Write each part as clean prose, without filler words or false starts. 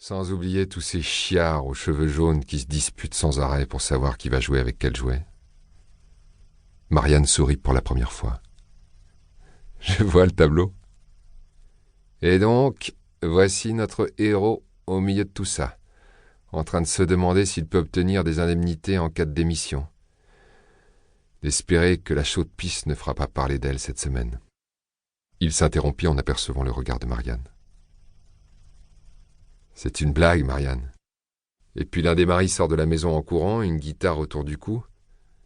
Sans oublier tous ces chiards aux cheveux jaunes qui se disputent sans arrêt pour savoir qui va jouer avec quel jouet. Marianne sourit pour la première fois. Je vois le tableau. Et donc, voici notre héros au milieu de tout ça, en train de se demander s'il peut obtenir des indemnités en cas de démission. D'espérer que la chaude pisse ne fera pas parler d'elle cette semaine. Il s'interrompit en apercevant le regard de Marianne. C'est une blague, Marianne. Et puis l'un des maris sort de la maison en courant, une guitare autour du cou,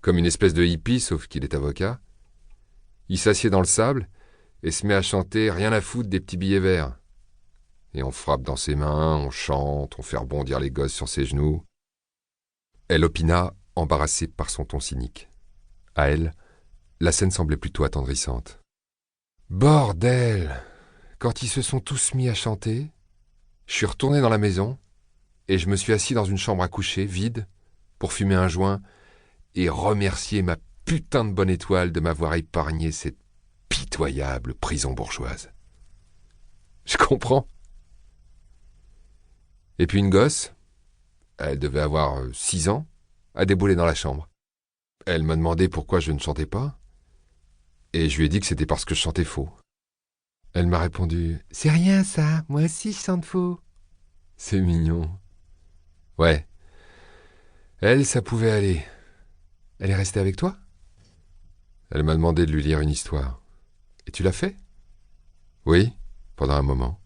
comme une espèce de hippie, sauf qu'il est avocat. Il s'assied dans le sable et se met à chanter rien à foutre des petits billets verts. Et on frappe dans ses mains, on chante, on fait rebondir les gosses sur ses genoux. Elle opina, embarrassée par son ton cynique. À elle, la scène semblait plutôt attendrissante. Bordel! Quand ils se sont tous mis à chanter, je suis retourné dans la maison et je me suis assis dans une chambre à coucher, vide, pour fumer un joint et remercier ma putain de bonne étoile de m'avoir épargné cette pitoyable prison bourgeoise. Je comprends. Et puis une gosse, elle devait avoir 6 ans, a déboulé dans la chambre. Elle m'a demandé pourquoi je ne chantais pas, et je lui ai dit que c'était parce que je chantais faux. Elle m'a répondu « C'est rien ça, moi aussi je chante faux. » C'est mignon. Ouais. Elle, ça pouvait aller. Elle est restée avec toi? Elle m'a demandé de lui lire une histoire. Et tu l'as fait? Oui, pendant un moment.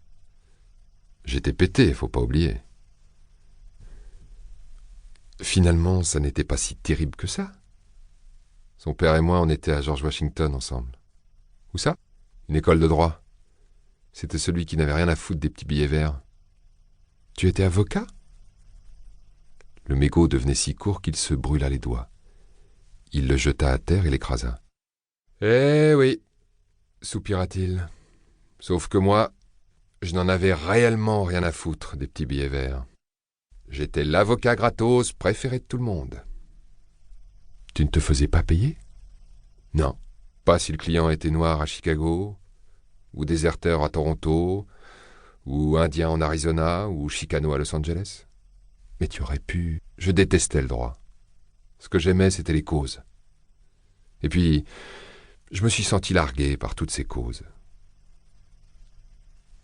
J'étais pété, faut pas oublier. Finalement, ça n'était pas si terrible que ça. Son père et moi, on était à George Washington ensemble. Où ça? Une école de droit. C'était celui qui n'avait rien à foutre des petits billets verts. Tu étais avocat? Le mégot devenait si court qu'il se brûla les doigts. Il le jeta à terre et l'écrasa. « Eh oui, soupira-t-il. Sauf que moi, je n'en avais réellement rien à foutre des petits billets verts. J'étais l'avocat gratos préféré de tout le monde. » Tu ne te faisais pas payer? Non, pas si le client était noir à Chicago, ou déserteur à Toronto, ou indien en Arizona, ou chicano à Los Angeles. Mais tu aurais pu... Je détestais le droit. Ce que j'aimais, c'était les causes. Et puis, je me suis senti largué par toutes ces causes.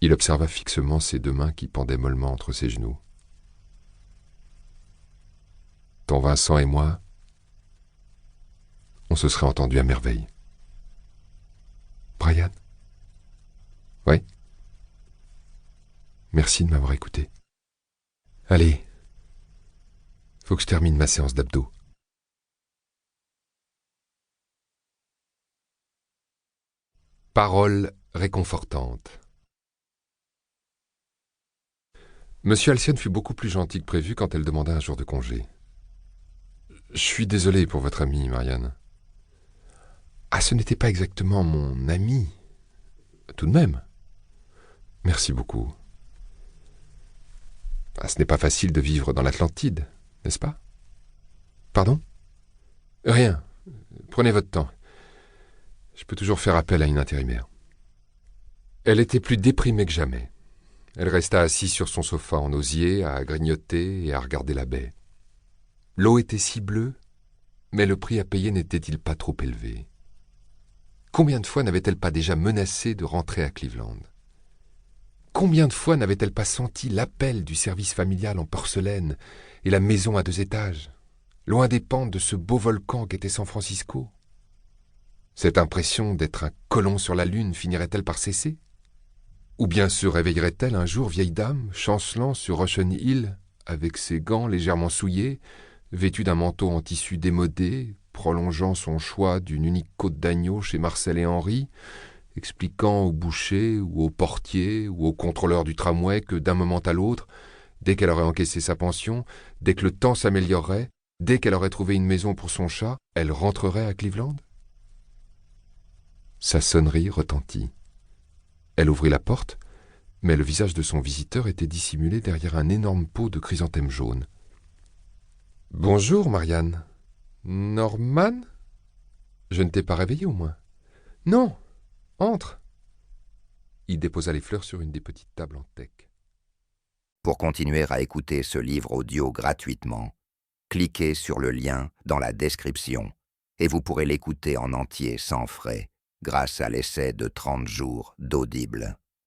Il observa fixement ses 2 mains qui pendaient mollement entre ses genoux. Ton Vincent et moi, on se serait entendu à merveille. Brian? Oui? Merci de m'avoir écouté. Allez, faut que je termine ma séance d'abdos. Paroles réconfortantes. Monsieur Alcyone fut beaucoup plus gentil que prévu quand elle demanda un jour de congé. « Je suis désolé pour votre amie, Marianne. »« Ah, ce n'était pas exactement mon ami. Tout de même. »« Merci beaucoup. »« Ah, ce n'est pas facile de vivre dans l'Atlantide, n'est-ce pas? »« Pardon? »« Rien. Prenez votre temps. Je peux toujours faire appel à une intérimaire. » Elle était plus déprimée que jamais. Elle resta assise sur son sofa en osier, à grignoter et à regarder la baie. L'eau était si bleue, mais le prix à payer n'était-il pas trop élevé? Combien de fois n'avait-elle pas déjà menacé de rentrer à Cleveland? Combien de fois n'avait-elle pas senti l'appel du service familial en porcelaine et la maison à 2 étages, loin des pentes de ce beau volcan qu'était San Francisco? Cette impression d'être un colon sur la lune finirait-elle par cesser? Ou bien se réveillerait-elle un jour, vieille dame, chancelant sur Russian Hill, avec ses gants légèrement souillés, vêtue d'un manteau en tissu démodé, prolongeant son choix d'une unique côte d'agneau chez Marcel et Henri, expliquant au boucher ou au portier ou au contrôleur du tramway que d'un moment à l'autre, dès qu'elle aurait encaissé sa pension, dès que le temps s'améliorerait, dès qu'elle aurait trouvé une maison pour son chat, elle rentrerait à Cleveland? Sa sonnerie retentit. Elle ouvrit la porte, mais le visage de son visiteur était dissimulé derrière un énorme pot de chrysanthèmes jaunes. « Bonjour, Marianne. Norman? Je ne t'ai pas réveillé au moins. »« Non, entre. » Il déposa les fleurs sur une des petites tables en teck. Pour continuer à écouter ce livre audio gratuitement, cliquez sur le lien dans la description et vous pourrez l'écouter en entier sans frais grâce à l'essai de 30 jours d'Audible.